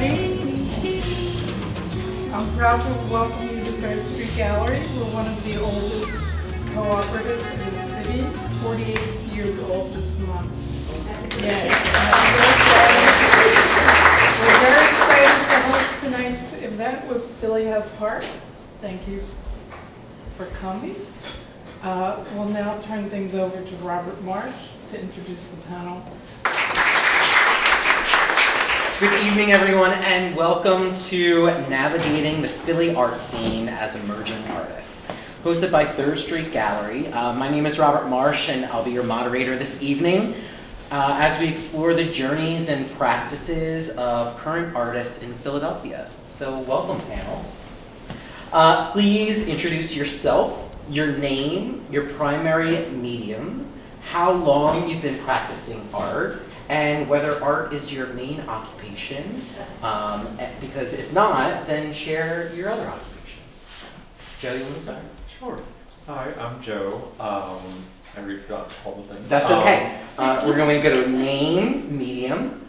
everybody. I'm proud to welcome you to Third Street Gallery. We're one of the oldest cooperatives in the city, 48 years old this month. Yay. We're very excited to host tonight's event with Philly Has Heart. Thank you for coming. We'll now turn things over to Robert Marsh to introduce the panel. Good evening, everyone, and welcome to Navigating the Philly Art Scene as Emerging Artists, hosted by Third Street Gallery. My name is Robert Marsh, and I'll be your moderator this evening as we explore the journeys and practices of current artists in Philadelphia. So welcome, panel. Please introduce yourself, your name, your primary medium, how long you've been practicing art, and whether art is your main occupation, because if not, then share your other occupation. Joe, you want to start? Sure. Hi, I'm Joe. I really forgot all the things. That's okay. We're going to go to name, medium.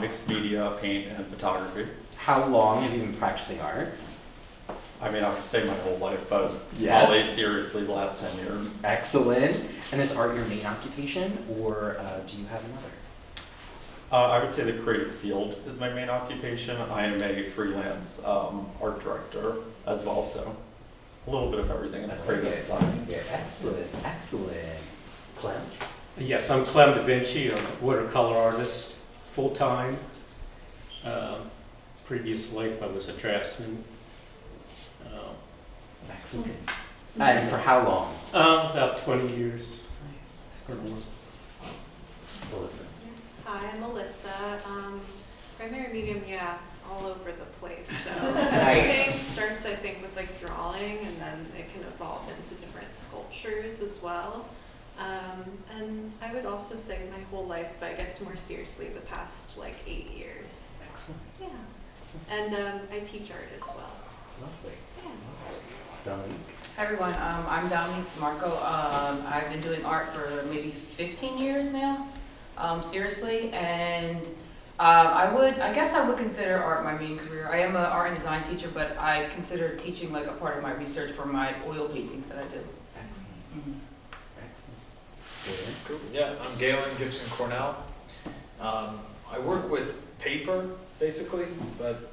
Mixed media, paint, and photography. How long have you been practicing art? I mean, I would say my whole life, but Yes. probably seriously the last 10 years. Excellent. And is art your main occupation, or do you have another? I would say the creative field is my main occupation. I am a freelance art director as well, so a little bit of everything in the creative side. Yeah, excellent, excellent. Clem? Yes, I'm Clem Da Vinci, a watercolor artist, full-time. Previous life, I was a draftsman. Excellent. And for how long? About 20 years or more. Melissa. Hi, I'm Melissa. Primary medium, all over the place. So Nice. everything starts, I think, with like drawing, and then it can evolve into different sculptures as well. And I would also say my whole life, but I guess more seriously the past like 8 years. Excellent. Yeah. Excellent. And I teach art as well. Lovely. Yeah. Dominique. Hi everyone, I'm Dominique Samarco. I've been doing art for maybe 15 years now, seriously, and I guess I would consider art my main career. I am an art and design teacher, but I consider teaching like a part of my research for my oil paintings that I do. Excellent. Excellent. Good. Cool. Yeah, I'm Galen Gibson Cornell. I work with paper, basically, but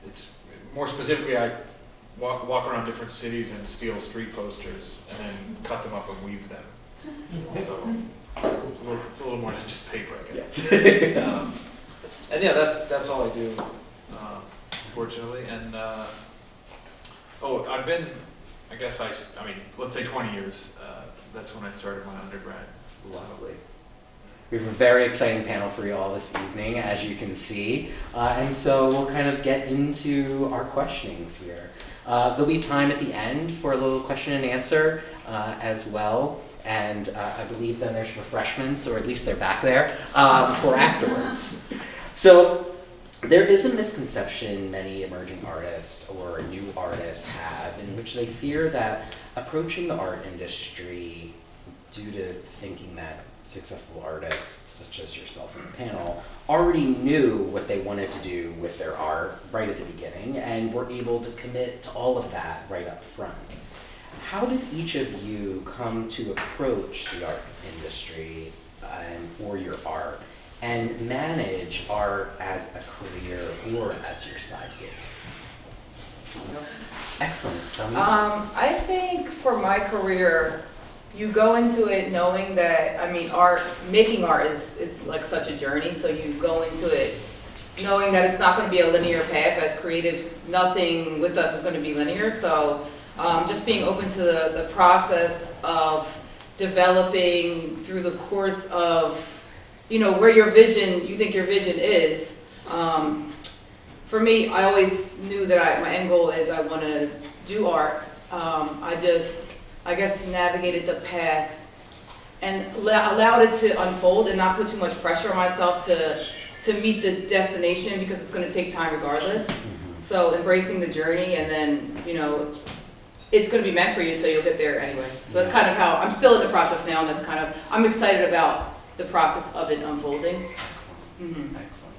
it's more specifically I walk around different cities and steal street posters and then cut them up and weave them. So it's a little more than just paper, I guess. And yeah, that's all I do, unfortunately. And I've been, I mean, let's say 20 years. That's when I started my undergrad. Lovely. We have a very exciting panel for you all this evening, as you can see. And so we'll kind of get into our questionings here. There'll be time at the end for a little question and answer as well. And I believe then there's refreshments, or at least they're back there, for afterwards. So there is a misconception many emerging artists or new artists have in which they fear that approaching the art industry due to thinking that successful artists, such as yourselves on the panel, already knew what they wanted to do with their art right at the beginning and were able to commit to all of that right up front. How did each of you come to approach the art industry or your art and manage art as a career or as your side gig? Excellent. I think for my career, you go into it knowing that, I mean, making art is like such a journey, so you go into it knowing that it's not going to be a linear path. As creatives, nothing with us is going to be linear, so just being open to the process of developing through the course of, where you think your vision is. For me, I always knew that my end goal is I want to do art. I guess navigated the path and allowed it to unfold and not put too much pressure on myself to meet the destination, because it's going to take time regardless. So embracing the journey, and then, it's going to be meant for you, so you'll get there anyway. So that's kind of how I'm still in the process now, and I'm excited about the process of it unfolding. Excellent. Excellent.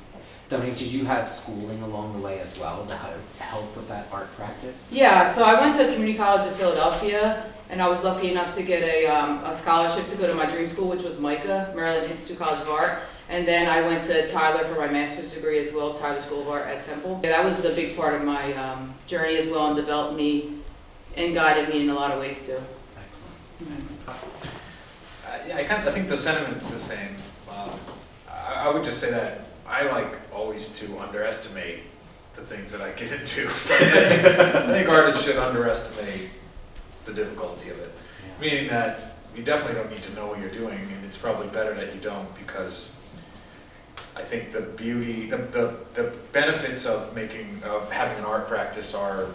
Dominique, did you have schooling along the way as well to help with that art practice? Yeah, so I went to Community College of Philadelphia, and I was lucky enough to get a scholarship to go to my dream school, which was MICA, Maryland Institute College of Art. And then I went to Tyler for my master's degree as well, Tyler School of Art at Temple. Yeah, that was a big part of my journey as well, and developed me and guided me in a lot of ways too. Excellent. I think the sentiment's the same. I would just say that I like always to underestimate the things that I get into. So I think artists should underestimate the difficulty of it. Yeah. Meaning that you definitely don't need to know what you're doing, and it's probably better that you don't, because I think the beauty, the benefits of having an art practice are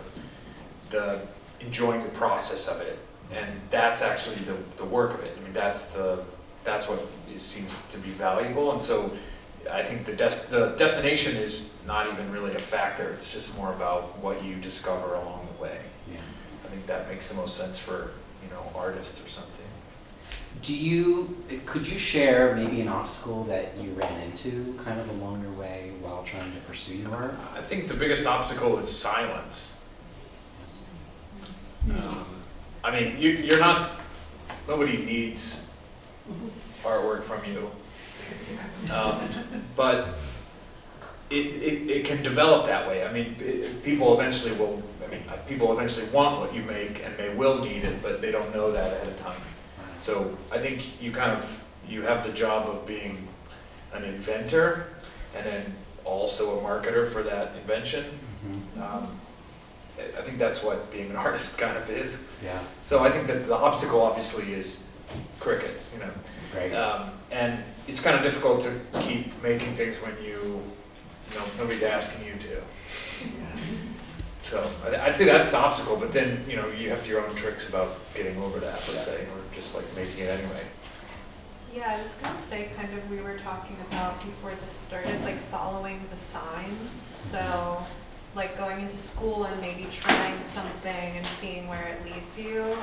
the enjoying the process of it, and that's actually the work of it. I mean, that's what seems to be valuable, and so I think the destination is not even really a factor. It's just more about what you discover along the way. Yeah. I think that makes the most sense for artists or something. Could you share maybe an obstacle that you ran into kind of along your way while trying to pursue your art? I think the biggest obstacle is silence. I mean, you're not, nobody needs artwork from you. But it can develop that way. I mean, people eventually want what you make, and they will need it, but they don't know that ahead of time. So I think you have the job of being an inventor, and then also a marketer for that invention. Mm-hmm. I think that's what being an artist kind of is. Yeah. So I think that the obstacle obviously is crickets, Right. and it's kind of difficult to keep making things when nobody's asking you to. Yes. So I'd say that's the obstacle, but then, you have your own tricks about getting over that, let's say, or just like making it anyway. Yeah, I was gonna say kind of we were talking about before this started, like following the signs. So like going into school and maybe trying something and seeing where it leads you.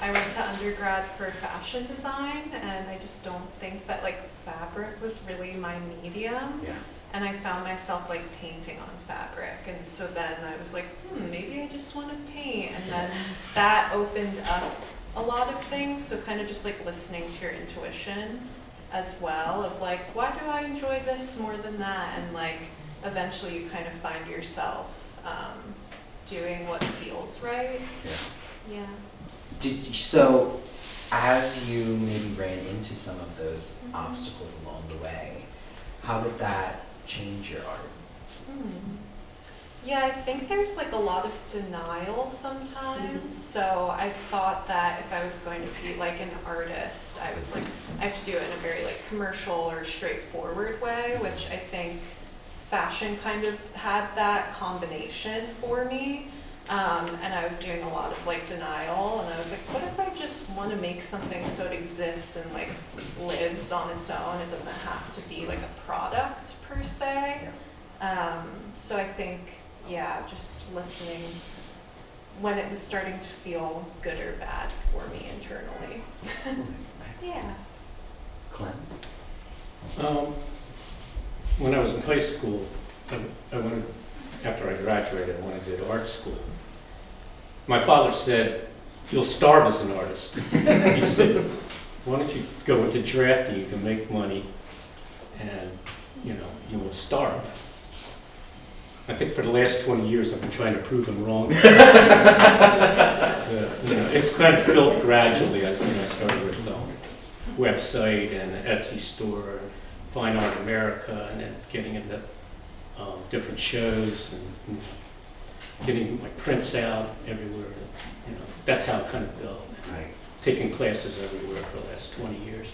I went to undergrad for fashion design, and I just don't think that like fabric was really my medium. Yeah. And I found myself like painting on fabric, and so then I was like, maybe I just want to paint, and then that opened up a lot of things. So kind of just like listening to your intuition as well, of like, why do I enjoy this more than that? And like eventually you kind of find yourself doing what feels right. Yeah. So as you maybe ran into some of those obstacles along the way, how did that change your art? Yeah, I think there's like a lot of denial sometimes. So I thought that if I was going to be like an artist, I was like, I have to do it in a very like commercial or straightforward way, which I think fashion kind of had that combination for me. And I was doing a lot of like denial, and I was like, what if I just want to make something so it exists and like lives on its own? It doesn't have to be like a product per se. So I think, just listening when it was starting to feel good or bad for me internally. Yeah. Clem? When I was in high school, after I graduated, I went to art school. My father said, "You'll starve as an artist." He said, "Why don't you go into drafting? You can make money, and you won't starve." I think for the last 20 years, I've been trying to prove him wrong. So, it's kind of built gradually. I started with the website and the Etsy store, and Fine Art America, and then getting into different shows and getting my prints out everywhere. That's how it kind of built. Right. Taking classes everywhere for the last 20 years.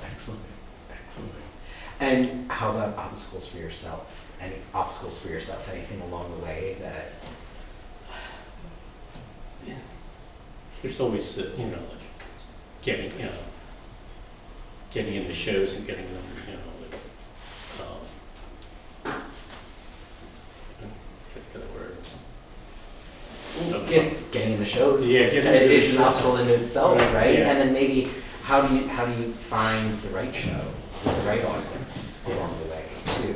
Excellent. Excellent. And how about obstacles for yourself? Any obstacles for yourself? Anything along the way that? Yeah. There's always, getting into shows and getting them, Getting in the shows. Yeah, it's an obstacle in itself, right? Yeah. And then maybe how do you find the right show with the right audience along the way? too.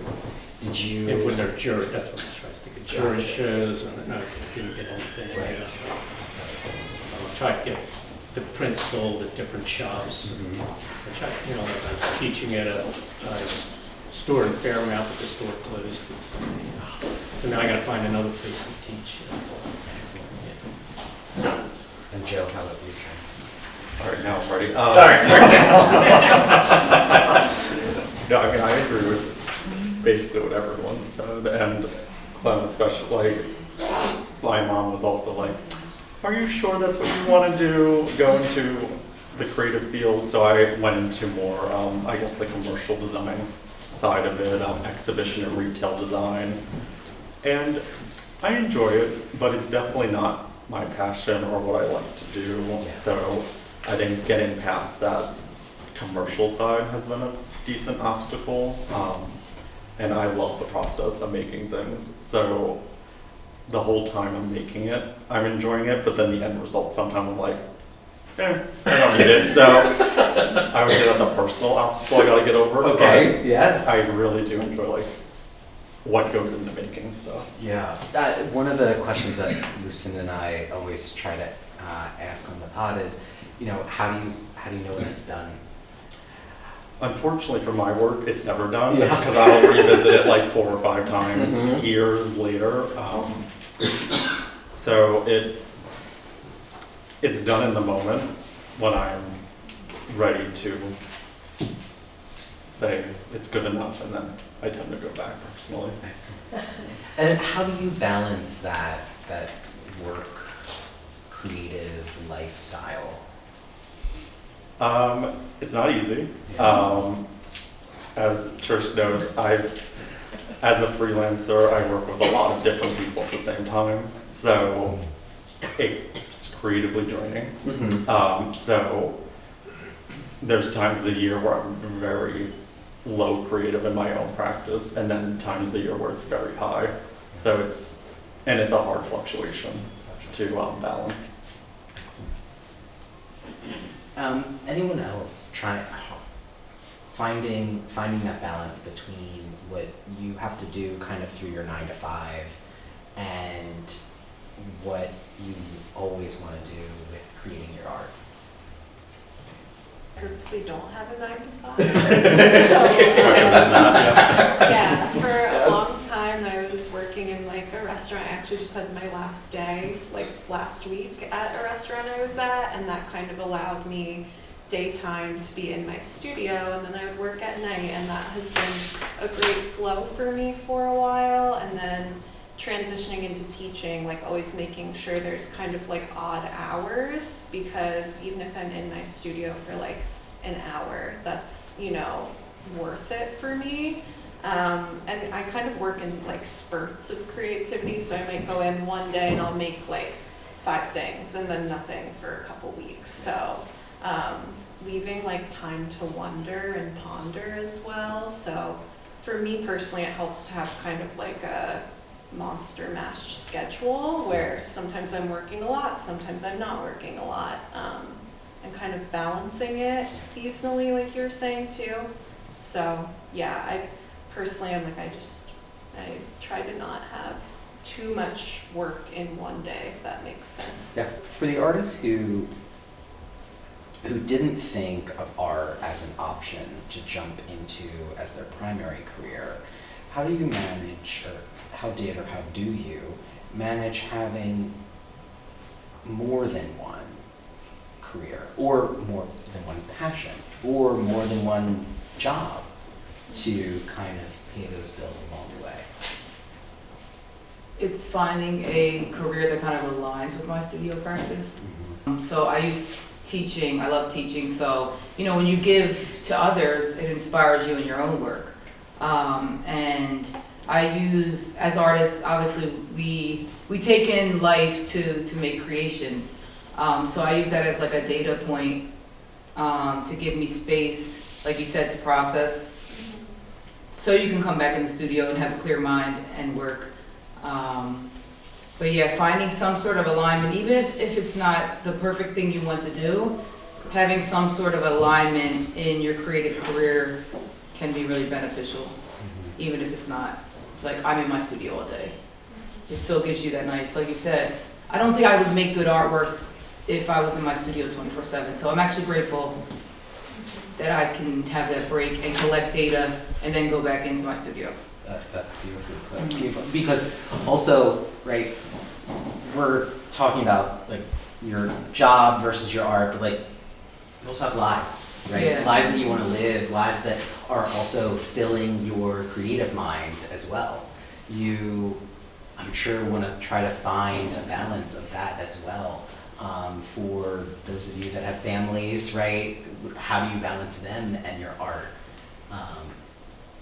Did you? And when they're jury, that's what I was trying to think of, jury Gotcha. shows, and no, I didn't get anything. Right. I tried to get the prints sold at different shops. Mhm. I tried, you know, like I was teaching at a store in Fairmount, but the store closed recently. So now I gotta find another place to teach. Yeah. And Joe, how about you? All right, now I'm ready. Sorry. No, I mean, I agree with basically what everyone said, and Clem especially, like, my mom was also like, are you sure that's what you want to do, go into the creative field? So I went into more, I guess, the commercial design side of it, exhibition and retail design. And I enjoy it, but it's definitely not my passion or what I like to do. Yeah. So I think getting past that commercial side has been a decent obstacle. And I love the process of making things. So the whole time I'm making it, I'm enjoying it, but then the end result, sometimes I'm like, I don't need it. So I would say that's a personal obstacle I gotta get over. Okay, yes. But I really do enjoy like what goes into making stuff. Yeah. One of the questions that Lucinda and I always try to ask on the pod is, you know, how do you know when it's done? It's for my work, it's never done. Yeah. Because I'll revisit it like 4 or 5 times Mhm. years later. So it's done in the moment when I'm ready to say it's good enough, and then I tend to go back personally. And how do you balance that work creative lifestyle? It's not easy. As Trish knows, as a freelancer, I work with a lot of different people at the same time, so it's creatively draining. Mm-hmm. So there's times of the year where I'm very low creative in my own practice, and then times of the year where it's very high. So it's a hard fluctuation to balance. Anyone else finding that balance between what you have to do kind of through your 9 to 5 and what you always want to do with creating your art? I purposely don't have a 9 to 5. Yeah, for a long time I was working in like a restaurant. I actually just had my last day, like last week, at a restaurant I was at, and that kind of allowed me daytime to be in my studio, and then I would work at night, and that has been a great flow for me for a while. And then transitioning into teaching, like always making sure there's kind of like odd hours, because even if I'm in my studio for like an hour, that's, you know, worth it for me. And I kind of work in like spurts of creativity, so I might go in one day and I'll make like 5 things and then nothing for a couple weeks. So leaving like time to wonder and ponder as well. So for me personally, it helps to have kind of like a monster mash schedule where sometimes I'm working a lot, sometimes I'm not working a lot, and kind of balancing it seasonally, like you were saying too. So yeah, I personally am like, I try to not have too much work in one day, if that makes sense. Yeah. For the artists who didn't think of art as an option to jump into as their primary career, how do you manage, or how do you manage having more than one career, or more than one passion, or more than one job to kind of pay those bills along the way? It's finding a career that kind of aligns with my studio practice. So I use teaching, I love teaching, so, you know, when you give to others, it inspires you in your own work. And I use, as artists, obviously, we take in life to make creations. So I use that as like a data point to give me space, like you said, to process, so you can come back in the studio and have a clear mind and work. But yeah, finding some sort of alignment, even if it's not the perfect thing you want to do, having some sort of alignment in your creative career can be really beneficial. even if it's not, like, I'm in my studio all day. It still gives you that nice, like you said, I don't think I would make good artwork if I was in my studio 24/7. So I'm actually grateful that I can have that break and collect data and then go back into my studio. That's beautiful. That's beautiful. Because also, right, we're talking about like your job versus your art, but like you also have lives, right? Yeah. Lives that you want to live, lives that are also filling your creative mind as well. You, I'm sure, want to try to find a balance of that as well. For those of you that have families, right? How do you balance them and your art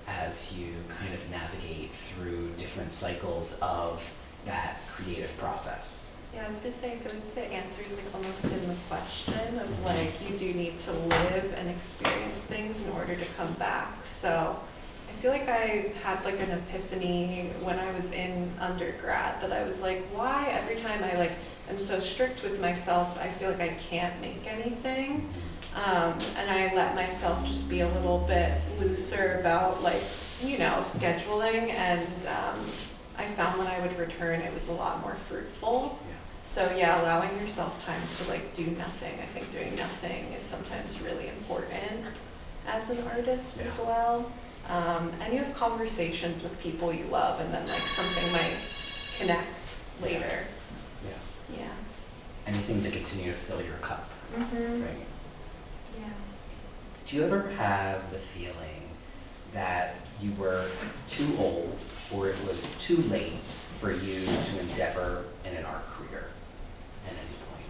as you kind of navigate through different cycles of that creative process? Yeah, I was gonna say, I feel like the answer is like almost in the question of like, you do need to live and experience things in order to come back. So I feel like I had like an epiphany when I was in undergrad that I was like, why every time I like am so strict with myself, I feel like I can't make anything. And I let myself just be a little bit looser about like, you know, scheduling, and I found when I would return it was a lot more fruitful. So yeah, allowing yourself time to like do nothing. I think doing nothing is sometimes really important as an artist as well. And you have conversations with people you love, and then like something might connect later. Yeah. Yeah. Anything to continue to fill your cup, Mm-hmm. right? Yeah. Do you ever have the feeling that you were too old or it was too late for you to endeavor in an art career at any point?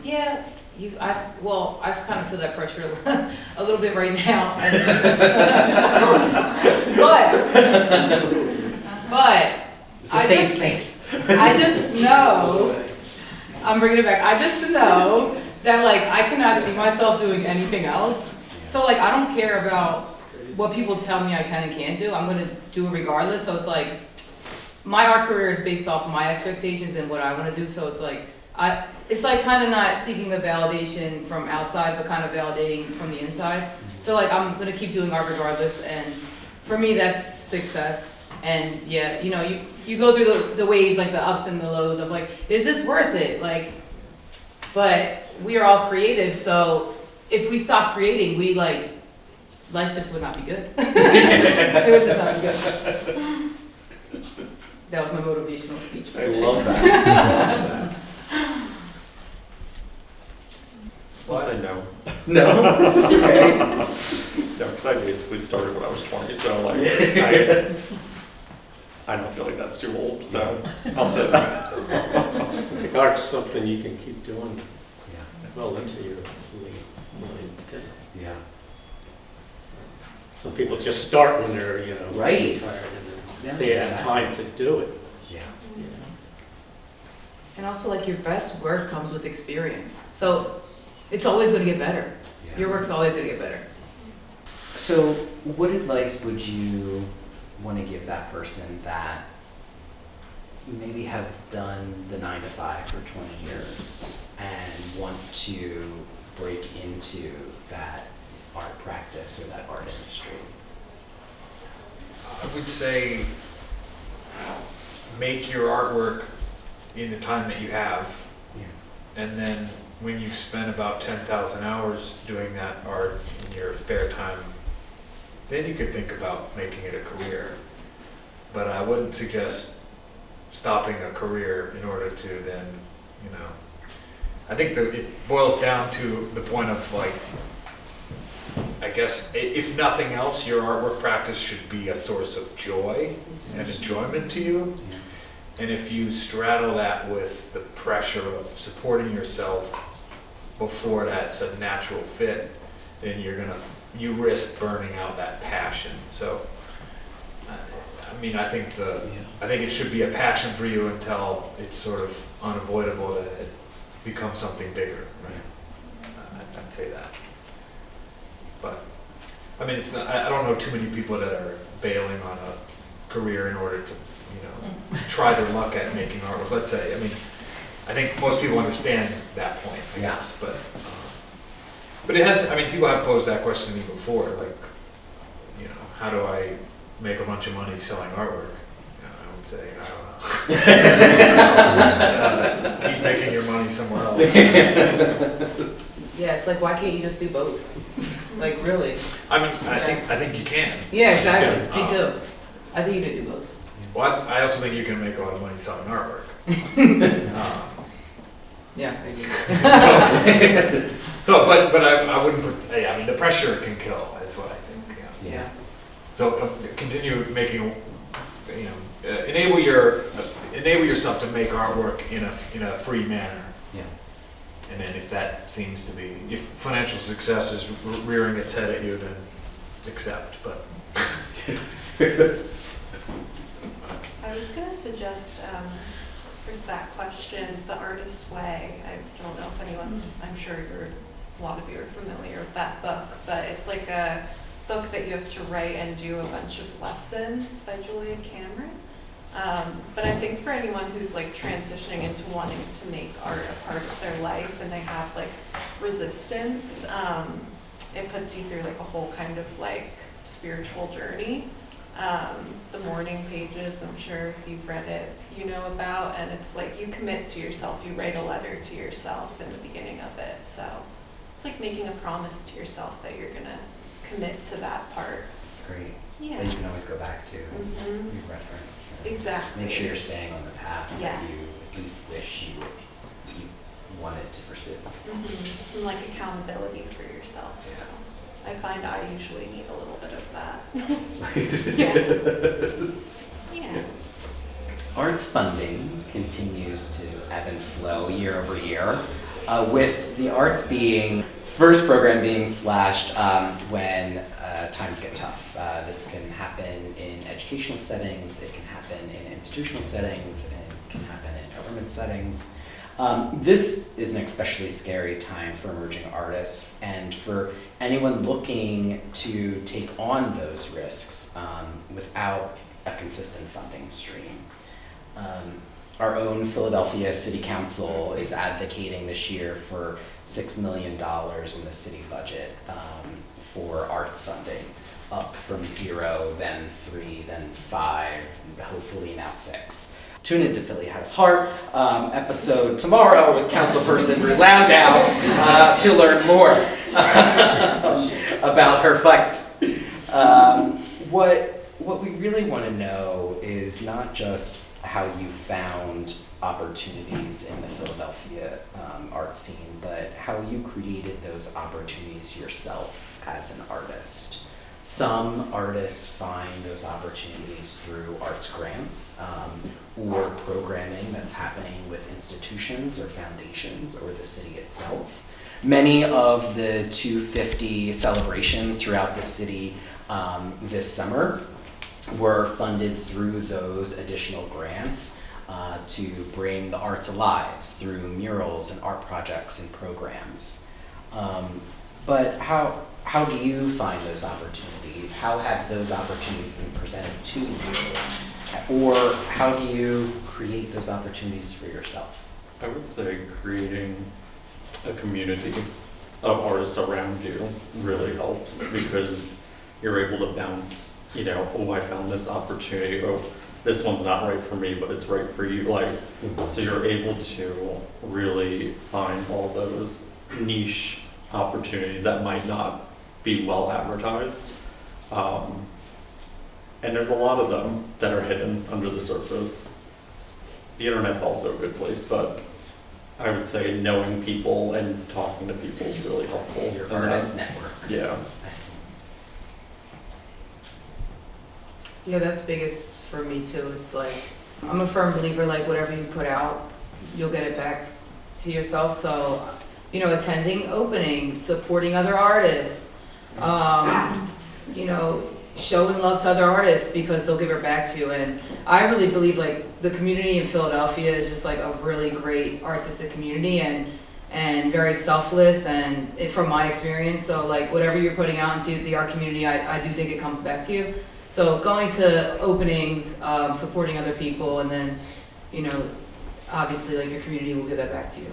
Yeah, I've kind of feel that pressure a little bit right now. but It's a I safe just- space. I just know, I'm bringing it back, I just know that like I cannot see myself doing anything else. So like I don't care about what people tell me I can and can't do, I'm gonna do it regardless. So it's like, my art career is based off of my expectations and what I wanna do, so it's like, it's like kind of not seeking the validation from outside, but kind of validating from the inside. So like I'm gonna keep doing art regardless, and for me that's success. And yeah, you know, you go through the waves, like the ups and the lows of like, is this worth it? Like, but we are all creative, so if we stop creating, we like, life just would not be good. It would just not be good. That was my motivational speech. I love that. I'll say no. No? Okay. No, because I basically started when I was 20, so like, I don't feel like that's too old, so I'll say that. I think art's something you can keep doing Yeah. well into your late. Yeah. Some people just start when they're, you know, Right. retired, and Yeah, then they have exactly. time to do it. Yeah. You know? And also like your best work comes with experience. So it's always gonna get better. Yeah. Your work's always gonna get better. So, what advice would you want to give that person that maybe have done the 9 to 5 for 20 years and want to break into that art practice or that art industry? I would say make your artwork in the time that you have, Yeah. and then when you've spent about 10,000 hours doing that art in your spare time, then you could think about making it a career. But I wouldn't suggest stopping a career in order to then, you know, I think that it boils down to the point of like, I guess, if nothing else, your artwork practice should be a source of joy and enjoyment to you. Yeah. And if you straddle that with the pressure of supporting yourself before that's a natural fit, then you risk burning out that passion. So, I mean, I think it should be a passion for you until it's sort of unavoidable that it becomes something bigger, right? I'd say that. But, I mean, it's not, I don't know too many people that are bailing on a career in order to, you know, try their luck at making art. Let's say, I mean, I think most people understand that point, I Yeah. guess, but But it has, I mean, people have posed that question to me before, like, you know, how do I make a bunch of money selling artwork? I would say, I don't know. Keep making your money somewhere else. Yeah, it's like, why can't you just do both? Like, really? I mean, I think you can. Yeah, exactly. Me too. I think you could do both. Well, I also think you can make a lot of money selling artwork. Yeah, I agree. But I wouldn't put, I mean, the pressure can kill, that's what I think, yeah. Yeah. So continue making, you know, enable yourself to make artwork in a free manner. Yeah. And then if that seems to be, if financial success is rearing its head at you, then accept, but. I was gonna suggest, for that question, The Artist's Way. I don't know if anyone's, I'm sure a lot of you are familiar with that book, but it's like a book that you have to write and do a bunch of lessons. It's by Julia Cameron. But I think for anyone who's like transitioning into wanting to make art a part of their life and they have like resistance, it puts you through like a whole kind of like spiritual journey. The Morning Pages, I'm sure if you've read it, you know about, and it's like you commit to yourself, you write a letter to yourself in the beginning of it. So it's like making a promise to yourself that you're gonna commit to that part. It's great. Yeah. That you can always go back to and Mhm. reference. And Exactly. make sure you're staying on the path that Yes. you at least wish you wanted to pursue. Some like accountability for yourself. So I find I usually need a little bit of that. Yeah. Arts funding continues to ebb and flow year over year, with the arts being first program being slashed when times get tough. This can happen in educational settings, it can happen in institutional settings, and it can happen in government settings. This is an especially scary time for emerging artists and for anyone looking to take on those risks without a consistent funding stream. Our own Philadelphia City Council is advocating this year for $6 million in the city budget for arts funding, up from 0, then 3, then 5, hopefully now 6. Tune into Philly Has Heart episode tomorrow with Councilperson Rue Landau to learn more about her fight. What we really want to know is not just how you found opportunities in the Philadelphia art scene, but how you created those opportunities yourself as an artist. Some artists find those opportunities through arts grants or programming that's happening with institutions or foundations or the city itself. Many of the 250 celebrations throughout the city this summer were funded through those additional grants to bring the arts alive through murals and art projects and programs. But how do you find those opportunities? How have those opportunities been presented to you? Or how do you create those opportunities for yourself? I would say creating a community of artists around you really helps because you're able to bounce, you know, oh, I found this opportunity, oh, this one's not right for me, but it's right for you. Like, so you're able to really find all those niche opportunities that might not be well advertised. And there's a lot of them that are hidden under the surface. The internet's also a good place, but I would say knowing people and talking to people is really helpful. Your And artist that- network. Yeah. Excellent. Yeah, that's biggest for me too. It's like, I'm a firm believer, like whatever you put out, you'll get it back to yourself. So, you know, attending openings, supporting other artists, you know, showing love to other artists because they'll give it back to you. And I really believe like the community in Philadelphia is just like a really great artistic community and very selfless and from my experience. So like whatever you're putting out into the art community, I do think it comes back to you. So going to openings, supporting other people, and then, you know, obviously like your community will give that back to you.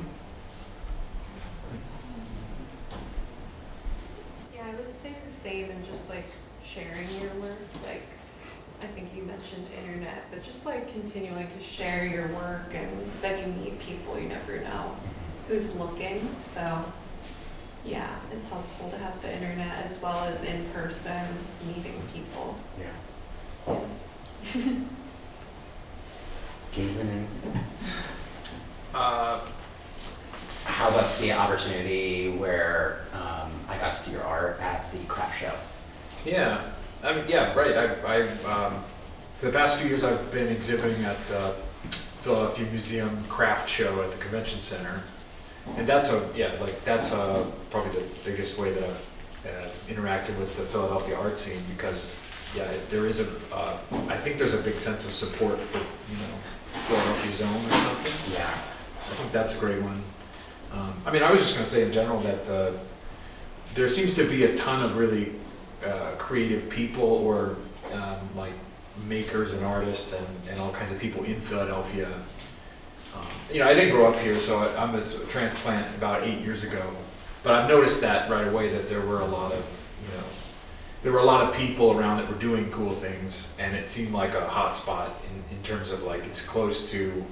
I would say the same, and just like sharing your work. Like, I think you mentioned internet, but just like continuing to share your work, and then you meet people, you never know who's looking. So yeah, it's helpful to have the internet as well as in person meeting people. Yeah. Caitlin, how about the opportunity where I got to see your art at the craft show? Yeah, I mean, yeah, right. I for the past few years, I've been exhibiting at the Philadelphia Museum Craft Show at the Convention Center, and that's probably the biggest way that I've interacted with the Philadelphia art scene, because there is I think there's a big sense of support for Philadelphia Zone or something. Yeah. I think that's a great one. I mean, I was just going to say in general that there seems to be a ton of really creative people, or like makers and artists and all kinds of people in Philadelphia. I didn't grow up here, so I'm a transplant about 8 years ago. But I've noticed that right away, that there were a lot of people around that were doing cool things, and it seemed like a hot spot in terms of like it's close to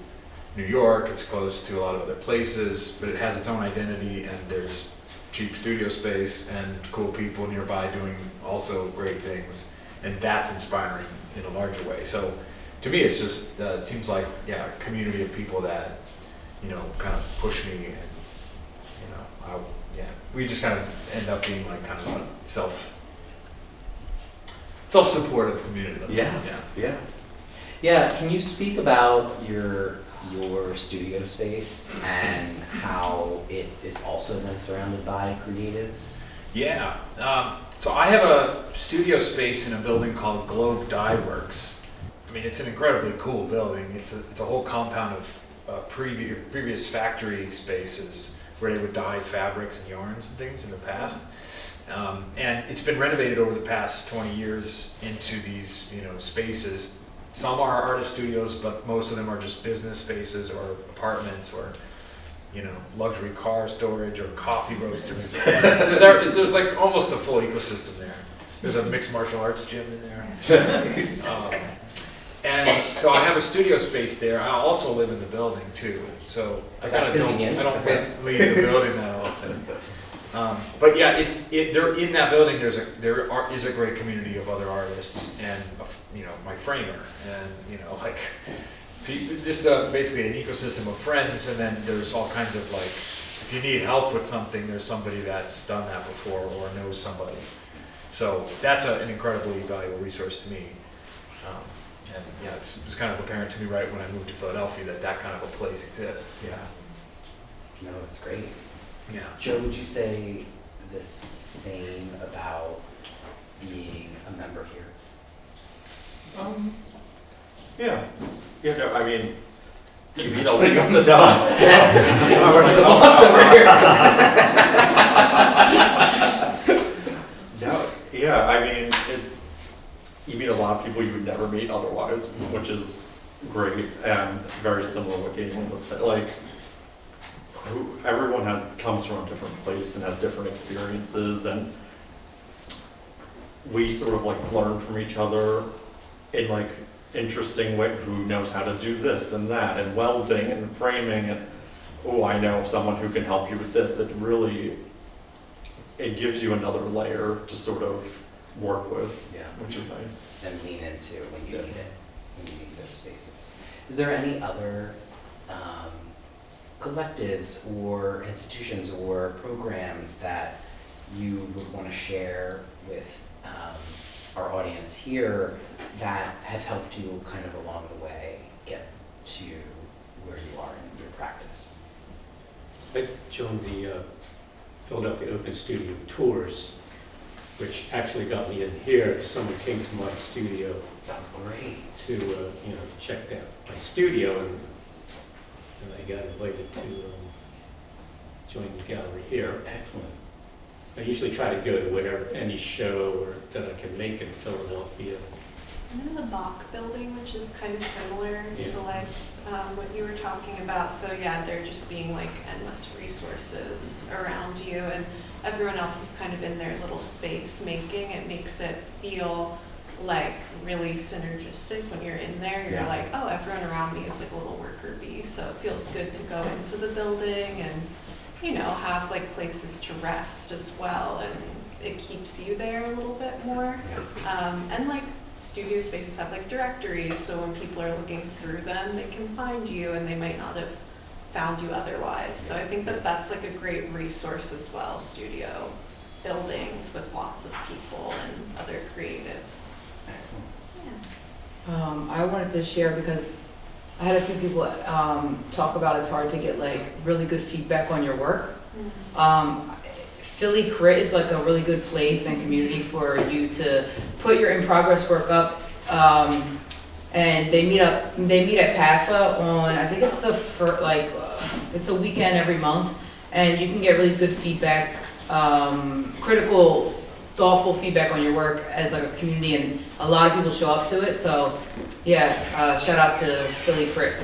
New York, it's close to a lot of other places, but it has its own identity, and there's cheap studio space and cool people nearby doing also great things, and that's inspiring in a larger way. So to me, it's just it seems like a community of people that kind of push me, and we just kind of end up being like kind of a self-supportive community. Yeah. Can you speak about your studio space and how it is also then surrounded by creatives? Yeah. So I have a studio space in a building called Globe Dye Works. I mean, it's an incredibly cool building. It's a whole compound of previous factory spaces where they would dye fabrics and yarns and things in the past. And it's been renovated over the past 20 years into these, spaces. Some are artist studios, but most of them are just business spaces or apartments or, luxury car storage or coffee roasters. There's like almost a full ecosystem there. There's a mixed martial arts gym in there. And so I have a studio space there. I also live in the building too. So I kind of don't leave the building that often. But yeah, they're in that building. There is a great community of other artists, and my framer, and just basically an ecosystem of friends. And then there's all kinds of like, if you need help with something, there's somebody that's done that before or knows somebody. So that's an incredibly valuable resource to me. And it was kind of apparent to me right when I moved to Philadelphia that kind of a place exists. Yeah. No, it's great. Yeah. Joe, would you say the same about being a member here? Yeah, no, I mean, You mean putting you on the spot? I'm running the boss over here. no, yeah, I mean, you meet a lot of people you would never meet otherwise, which is great, and very similar to what Galen was saying. Like, everyone comes from a different place and has different experiences, and we sort of like learn from each other in like interesting way. Who knows how to do this and that, and welding and framing, and I know someone who can help you with this. It gives you another layer to sort of work with, which is nice. And lean into when you need it, when you need those spaces. Is there any other collectives or institutions or programs that you would want to share with our audience here that have helped you kind of along the way get to where you are in your practice? I joined the Philadelphia Open Studio Tours, which actually got me in here. Someone came to my studio Great. to check out my studio, and I got invited to join the gallery here. Excellent. I usually try to go to any show that I can make in Philadelphia. I'm in the Bach building, which is kind of similar Yeah. to like what you were talking about. So yeah, there just being like endless resources around you, and everyone else is kind of in their little space making. It makes it feel like really synergistic when you're in there. You're Yeah. like, oh, everyone around me is like a little worker bee, so it feels good to go into the building and, you know, have like places to rest as well, and it keeps you there a little bit more. And like studio spaces have like directories, so when people are looking through them, they can find you and they might not have found you otherwise. So I think that that's like a great resource as well, studio buildings with lots of people and other creatives. Excellent. Yeah. I wanted to share because I had a few people talk about it's hard to get like really good feedback on your work. Philly Crit is like a really good place and community for you to put your in progress work up. And they meet at PAFA on, I think it's it's a weekend every month, and you can get really good feedback, critical, thoughtful feedback on your work as like a community, and a lot of people show up to it. So yeah, shout out to Philly Crit.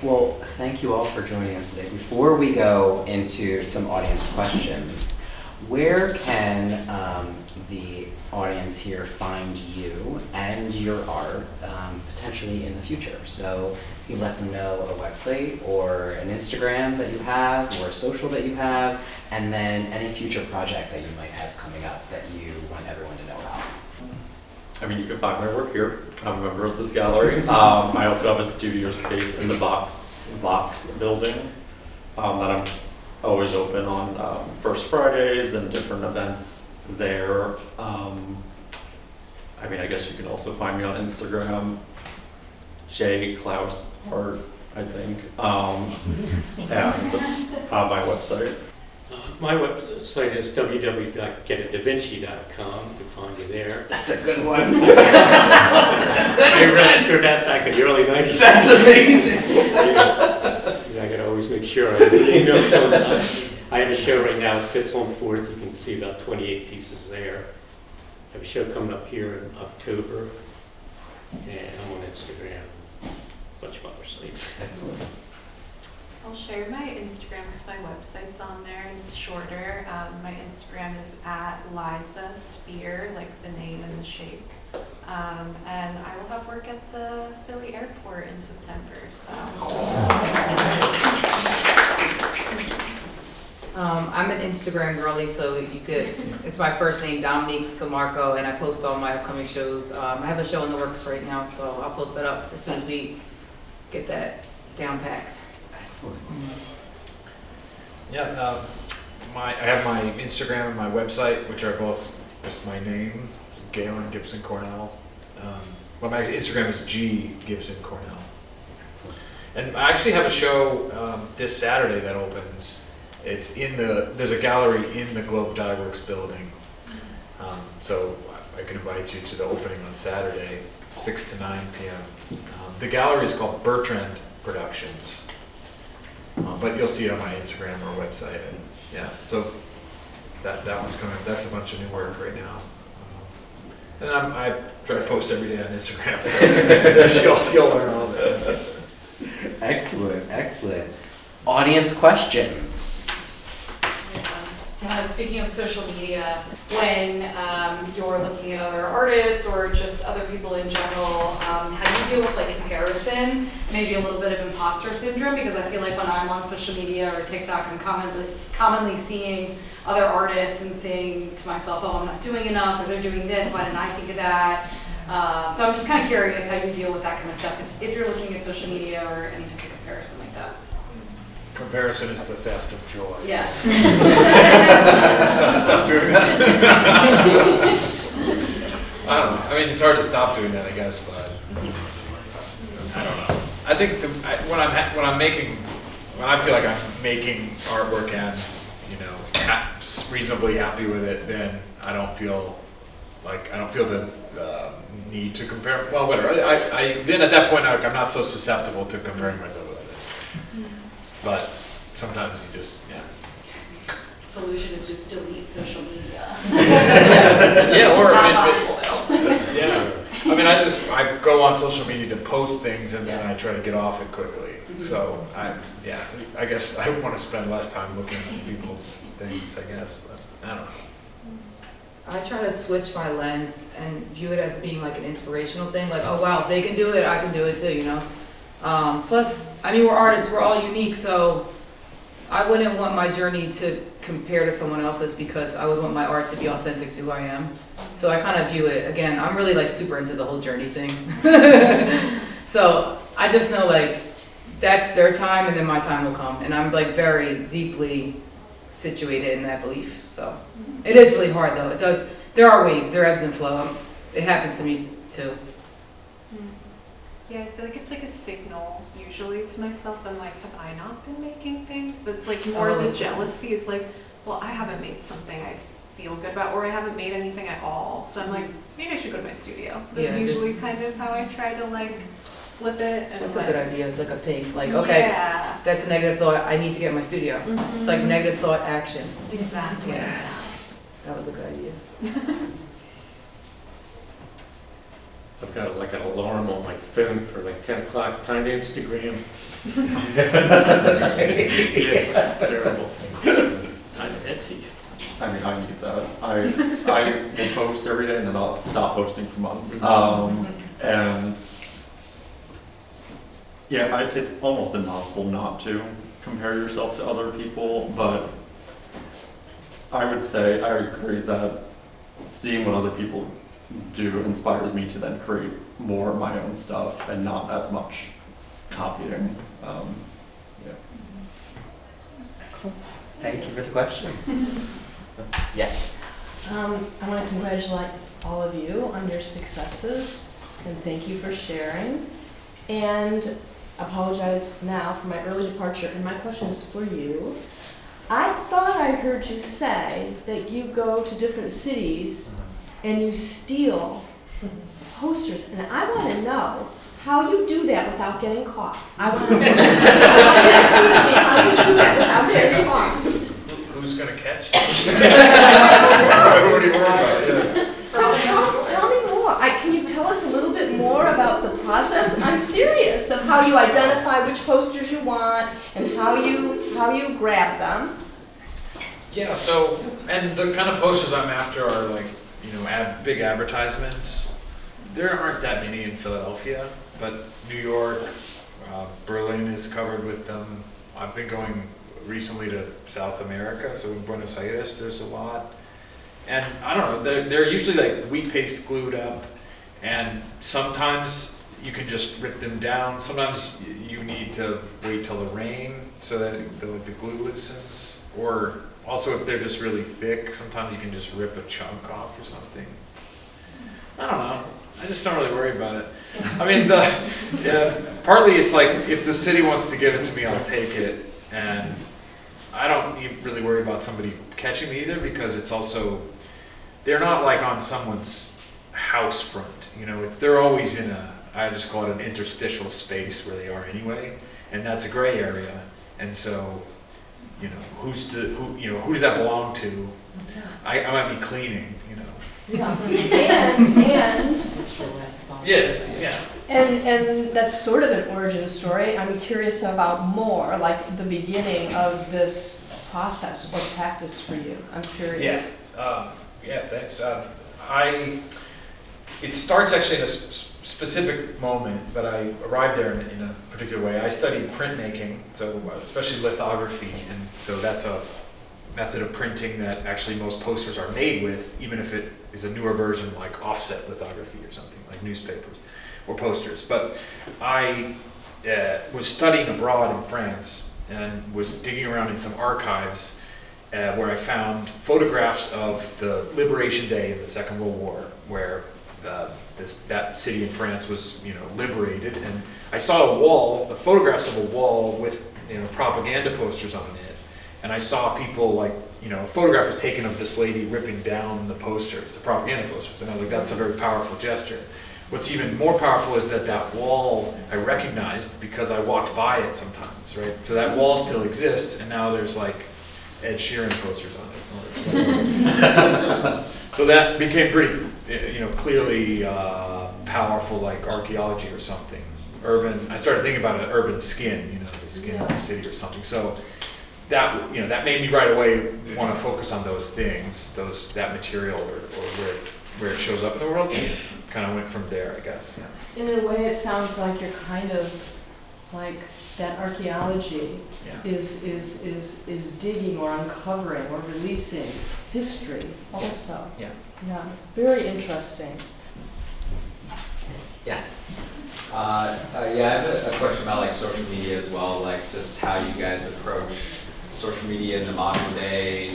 Well, thank you all for joining us today. Before we go into some audience questions, where can the audience here find you and your art potentially in the future? So you let them know a website or an Instagram that you have or a social that you have, and then any future project that you might have coming up that you want everyone to know about. I mean, you can find my work here. I'm a member of this gallery. I also have a studio space in the Vox building that I'm always open on First Fridays and different events there. I mean, I guess you can also find me on Instagram, J Klaus Art, I think, and my website. My website is www.getadavinci.com. You can find me there. That's a good one. I registered that back in the early 90s. That's amazing. I gotta always make sure I read notes on time. I have a show right now, Fits on 4th. You can see about 28 pieces there. I have a show coming up here in October, and I'm on Instagram, a bunch of other sites. Excellent. I'll share my Instagram because my website's on there and it's shorter. My Instagram is @Liza Sphere, like the name and the shape. And I will have work at the Philly airport in September, so. I'm an Instagram girly, so you could, it's my first name, Dominique Samarco, and I post all my upcoming shows. I have a show in the works right now, so I'll post that up as soon as we get that down packed. Excellent. Yeah, I have my Instagram and my website, which are both just my name, Galen Gibson Cornell. Well, my Instagram is G Gibson Cornell. And I actually have a show this Saturday that opens. It's there's a gallery in the Globe Dye Works building. So I can invite you to the opening on Saturday, 6 to 9 p.m. The gallery is called Bertrand Productions. But you'll see it on my Instagram or website. And yeah, so that one's coming. That's a bunch of new work right now. And I try to post every day on Instagram. So you'll learn all of it. Excellent, excellent. Audience questions. Speaking of social media, when you're looking at other artists or just other people in general, how do you deal with like comparison, maybe a little bit of imposter syndrome? Because I feel like when I'm on social media or TikTok, I'm commonly seeing other artists and saying to myself, oh, I'm not doing enough, or they're doing this, why didn't I think of that? So I'm just kind of curious how you deal with that kind of stuff, if you're looking at social media or any type of comparison like that. Comparison is the theft of joy. Yeah. Stop doing that. I don't know. I mean, it's hard to stop doing that, I guess, but I don't know. I think when I feel like I'm making artwork and reasonably happy with it, then I don't feel the need to compare. Well, whatever. Then at that point, I'm not so susceptible to comparing myself with others. But sometimes you just, Solution is just delete social media. yeah, or Not possible though. yeah. I mean, I go on social media to post things and then I try to get off it quickly. So I guess I want to spend less time looking at people's things, I guess, but I don't know. I try to switch my lens and view it as being like an inspirational thing, like, oh wow, if they can do it, I can do it too, you know? Plus, I mean, we're artists, we're all unique, so I wouldn't want my journey to compare to someone else's because I would want my art to be authentic to who I am. So I kind of view it, again, I'm really like super into the whole journey thing. So I just know like, that's their time and then my time will come. And I'm like very deeply situated in that belief. So it is really hard though. It does, there are waves, there are ebbs and flow. It happens to me too. Yeah, I feel like it's like a signal usually to myself that I'm like, have I not been making things? That's like more Oh, the jealousy is like, well, I haven't made something I feel good about, or I haven't made anything at all. So I'm like, maybe I should go to my studio. That's Yeah, usually kind of how I try to like flip it. And That's a like, good idea. It's like a ping. Like, okay, Yeah, that's a negative thought. I need to get in my studio. It's like negative thought action. exactly. Yes. That was a good idea. I've got like an alarm on my phone for like 10 o'clock, time to Instagram. Yeah, terrible. Time to Etsy. I mean, I need that. I will post every day and then I'll stop posting for months. And yeah, it's almost impossible not to compare yourself to other people, but I would say I would agree that seeing what other people do inspires me to then create more of my own stuff and not as much copying. Yeah. Excellent. Thank you for the question. Yes. I want to congratulate all of you on your successes, and thank you for sharing. And apologize now for my early departure, and my question is for you. I thought I heard you say that you go to different cities and you steal posters, and I want to know how you do that without getting caught. I want to know. I want you to teach me how you do that without getting caught. Who's gonna catch? Everybody worried about it. So tell me more. Can you tell us a little bit more about the process? I'm serious of how you identify which posters you want and how you grab them. Yeah, so, and the kind of posters I'm after are like, you know, big advertisements. There aren't that many in Philadelphia, but New York, Berlin is covered with them. I've been going recently to South America, so in Buenos Aires there's a lot. And I don't know, they're usually like wheat paste glued up, and sometimes you can just rip them down. Sometimes you need to wait till the rain so that the glue loosens. Or also if they're just really thick, sometimes you can just rip a chunk off or something. I don't know. I just don't really worry about it. I mean, partly it's like if the city wants to give it to me, I'll take it. And I don't really worry about somebody catching me either, because it's also, they're not like on someone's house front, you know, they're always in I just call it an interstitial space where they are anyway, and that's a gray area. And so, you know, who does that belong to? I might be cleaning, you know. Yeah. And that's sort of an origin story. I'm curious about more, like the beginning of this process or practice for you. I'm curious. Yeah, thanks. It starts actually in a specific moment, but I arrived there in a particular way. I studied printmaking, so especially lithography, and so that's a method of printing that actually most posters are made with, even if it is a newer version like offset lithography or something, like newspapers or posters. But I was studying abroad in France and was digging around in some archives where I found photographs of the Liberation Day in the Second World War, where that city in France was, you know, liberated. And I saw the photographs of a wall with, you know, propaganda posters on it. And I saw people like, you know, a photograph was taken of this lady ripping down the posters, the propaganda posters. And I was like, that's a very powerful gesture. What's even more powerful is that wall I recognized because I walked by it sometimes, right? So that wall still exists, and now there's like Ed Sheeran posters on it. So that became pretty, you know, clearly powerful like archaeology or something. I started thinking about an urban skin, you know, the skin of the city or something. So that, you know, that made me right away want to focus on those things, that material or where it shows up in the world. Kind of went from there, I guess. Yeah. In a way, it sounds like you're kind of like that archaeology Yeah. is digging or uncovering or releasing history also. Yeah. Yeah, very interesting. Yes. Yeah, I have a question about like social media as well, like just how you guys approach social media in the modern day.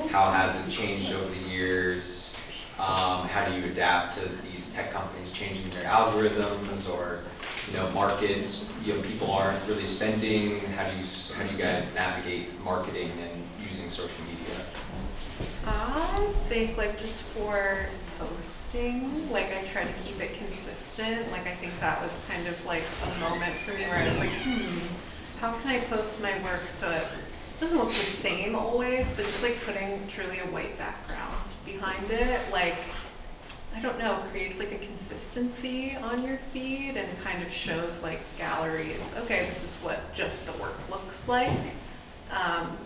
How has it changed over the years? How do you adapt to these tech companies changing their algorithms or, you know, markets? You know, people aren't really spending. How do you guys navigate marketing and using social media? I think like just for posting, like I try to keep it consistent. Like I think that was kind of like a moment for me where I was like, how can I post my work so it doesn't look the same always, but just like putting truly a white background behind it, like, I don't know, creates like a consistency on your feed and kind of shows like galleries, okay, this is what just the work looks like.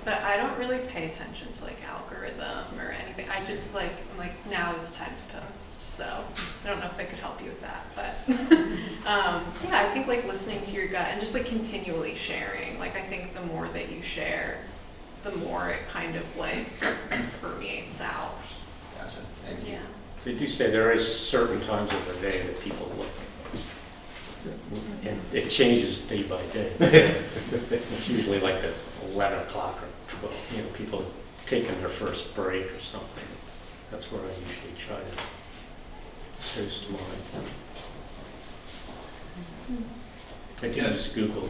But I don't really pay attention to like algorithm or anything. I just like, I'm like, now is time to post. So I don't know if I could help you with that, but yeah, I think like listening to your gut and just like continually sharing. Like I think the more that you share, the more it kind of like permeates out. Gotcha, thank you. Yeah. Did you say there is certain times of the day that people look? And it changes day by day. It's usually like the 11 o'clock or 12, you know, people taking their first break or something. That's where I usually try to post mine. I do use Google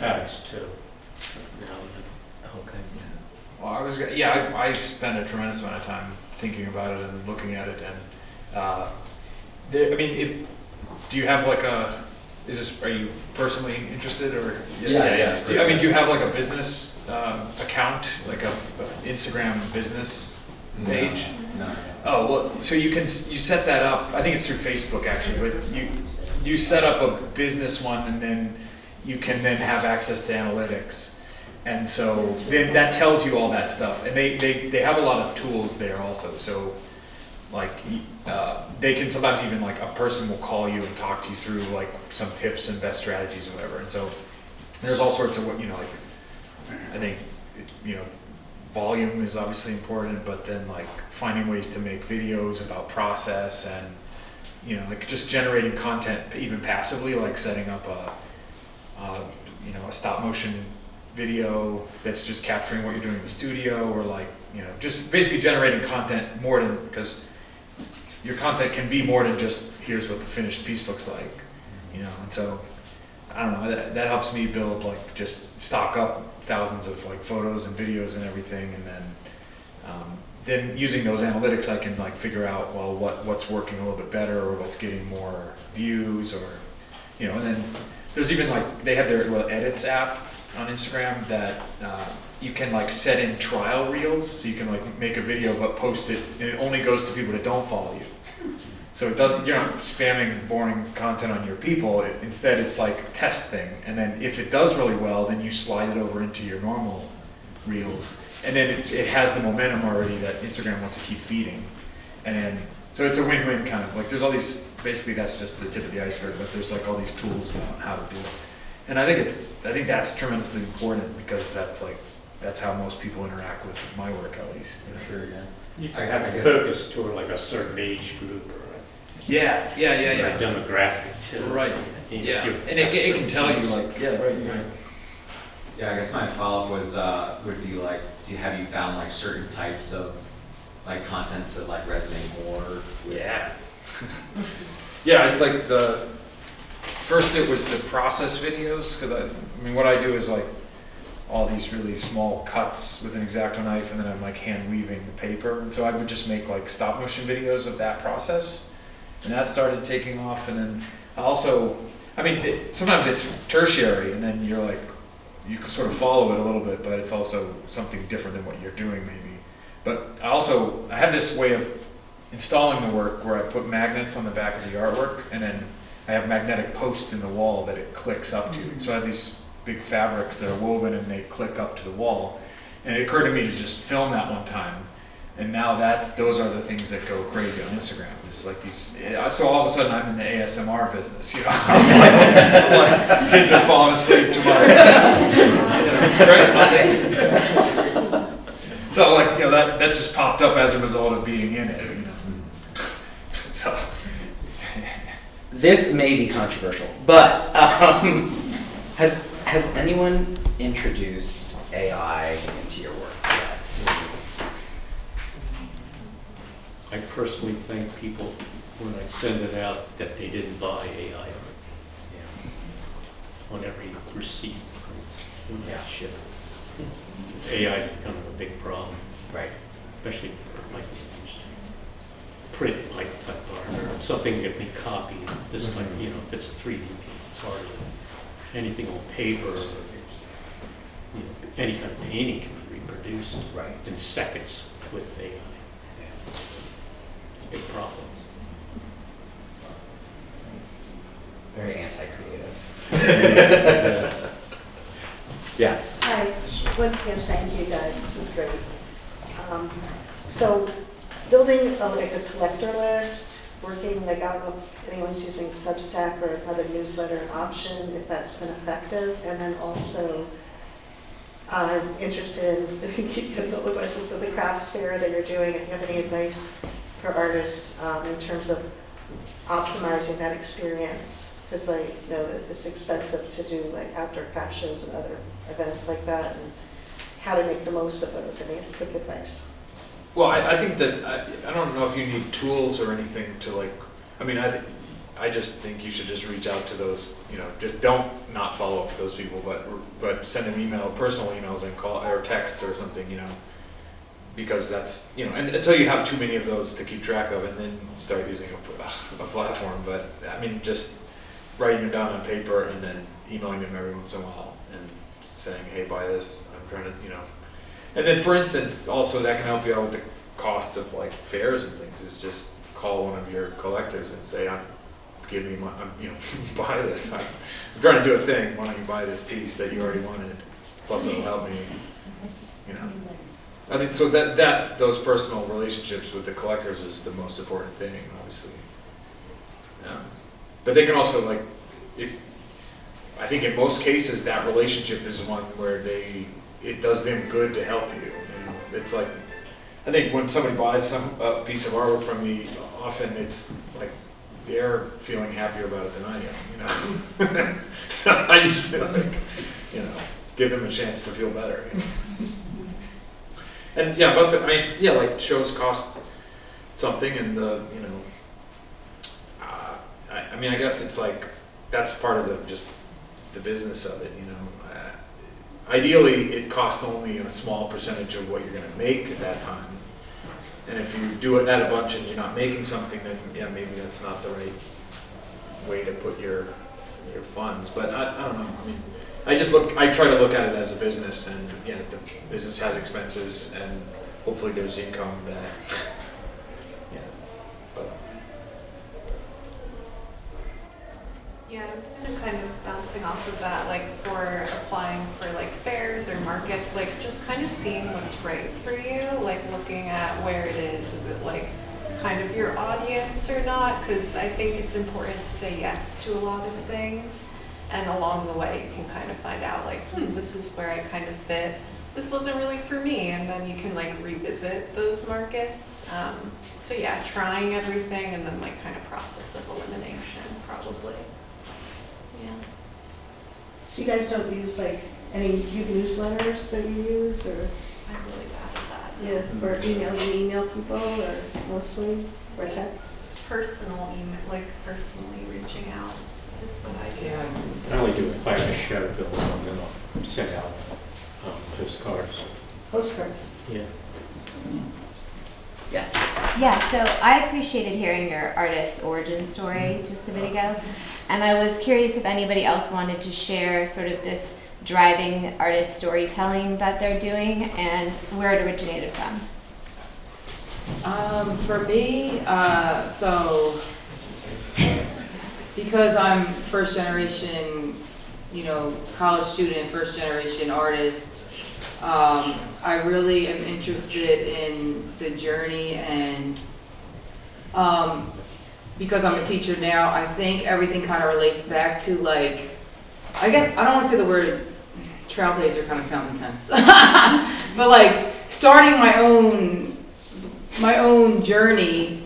Ads too. Now and then. Okay. Well, I spent a tremendous amount of time thinking about it and looking at it, and do you have like are you personally interested or? Yeah. Do you have like a business account, like a Instagram business page? No. Oh, well, so you set that up, I think it's through Facebook actually, but you set up a business one and then you can then have access to analytics. And so then that tells you all that stuff. And they have a lot of tools there also. So like they can sometimes even like a person will call you and talk to you through like some tips and best strategies and whatever. And so there's all sorts of what, you know, like I think, volume is obviously important, but then like finding ways to make videos about process and, you know, like just generating content even passively, like setting up a stop motion video that's just capturing what you're doing in the studio, or like, you know, just basically generating content more than, because your content can be more than just here's what the finished piece looks like, you know. And so I don't know, that helps me build, like, just stock up thousands of like photos and videos and everything, and then using those analytics I can like figure out, well, what's working a little bit better or what's getting more views, or, you know. And then there's even like, they have their little edits app on Instagram that you can like set in trial reels, so you can like make a video but post it and it only goes to people that don't follow you. So it doesn't, you're not spamming boring content on your people. Instead it's like a test thing, and then if it does really well, then you slide it over into your normal reels, and then it has the momentum already that Instagram wants to keep feeding. And then so it's a win-win kind of, like there's all these, basically that's just the tip of the iceberg, but there's like all these tools about how to do it. And I think that's tremendously important, because that's how most people interact with my work, at least. You know? Sure, yeah. You can have it focused toward like a certain age group or Yeah. a demographic too. Right. Yeah. And it can tell you like, yeah, right. Yeah, I guess my follow-up would be like, have you found like certain types of like content to like resonate more with? Yeah, it's like first it was the process videos, because I mean what I do is like all these really small cuts with an X-Acto knife, and then I'm like hand weaving the paper, and so I would just make like stop motion videos of that process, and that started taking off. And then also, I mean, sometimes it's tertiary, and then you're like, you can sort of follow it a little bit, but it's also something different than what you're doing maybe. But I have this way of installing the work where I put magnets on the back of the artwork, and then I have magnetic posts in the wall that it clicks up to. So I have these big fabrics that are woven and they click up to the wall. And it occurred to me to just film that one time. And now those are the things that go crazy on Instagram. It's like these, so all of a sudden I'm in the ASMR business, you know? like, kids are falling asleep to my, right? I'll take it. So like, you know, that just popped up as a result of being in it, you know? So. This may be controversial, but has anyone introduced AI into your work yet? I personally thank people when I send it out that they didn't buy AI art on every receipt when they ship it. Because AI is becoming a big problem, Right. especially for like print, like type art, or something that can be copied. This like, you know, if it's 3D piece, it's harder. Anything on paper, or, you know, any kind of painting can be reproduced Right. in seconds with AI. It's a big problem. Very anti-creative. Yes. Yes. Hi, once again, thank you guys, this is great. So building like a collector list, working, like I don't know if anyone's using Substack or another newsletter option, if that's been effective. And then also, I'm interested in, you can build the questions with the crafts fair that you're doing, if you have any advice for artists in terms of optimizing that experience. Because I know that it's expensive to do like outdoor craft shows and other events like that, and how to make the most of those. Any quick advice? Well, I think that, I don't know if you need tools or anything to like, I mean, I just think you should just reach out to those, you know, just don't not follow up with those people, but send an email, personal emails, and call or text or something, you know, because that's, you know, and until you have too many of those to keep track of, and then start using a platform. But I mean, just writing them down on paper and then emailing them every once in a while and saying, hey, buy this, I'm trying to, you know. And then, for instance, also that can help you out with the costs of like fairs and things, is just call one of your collectors and say, give me my, you know, buy this. I'm trying to do a thing, why don't you buy this piece that you already wanted, plus it'll help me, you know. I think so that those personal relationships with the collectors is the most important thing, obviously. But they can also, like, I think in most cases that relationship is one where it does them good to help you. And it's like, I think when somebody buys a piece of artwork from me, often it's like they're feeling happier about it than I am, you know. So I usually like, you know, give them a chance to feel better. You know? And yeah, like shows cost something, and you know, I mean, I guess it's like that's part of just the business of it, you know. Ideally, it costs only a small percentage of what you're going to make at that time, and if you do it at a bunch and you're not making something, then yeah, maybe that's not the right way to put your funds. But I don't know. I mean, I try to look at it as a business, and yeah, the business has expenses, and hopefully there's income that, yeah, but. Yeah, I was kind of bouncing off of that, like for applying for like fairs or markets, like just kind of seeing what's right for you, like looking at where it is it like kind of your audience or not? Because I think it's important to say yes to a lot of things, and along the way you can kind of find out like, this is where I kind of fit, this wasn't really for me, and then you can like revisit those markets. So yeah, trying everything, and then like kind of process of elimination probably. Yeah. So you guys don't use like any newsletters that you use, or I'm really bad at that. yeah, or email people, or mostly, or text? Personal email, like personally reaching out is what I do. Yeah. I only do it if I have a show bill, and then I'll send out postcards. Postcards. Yeah. Yes. Yeah, so I appreciated hearing your artist origin story just a bit ago. And I was curious if anybody else wanted to share sort of this driving artist storytelling that they're doing and where it originated from. For me, so because I'm first generation, you know, college student, first generation artist, I really am interested in the journey, and because I'm a teacher now, I think everything kind of relates back to like, I don't want to say the word trailblazer, kind of sounds intense, but like starting my own journey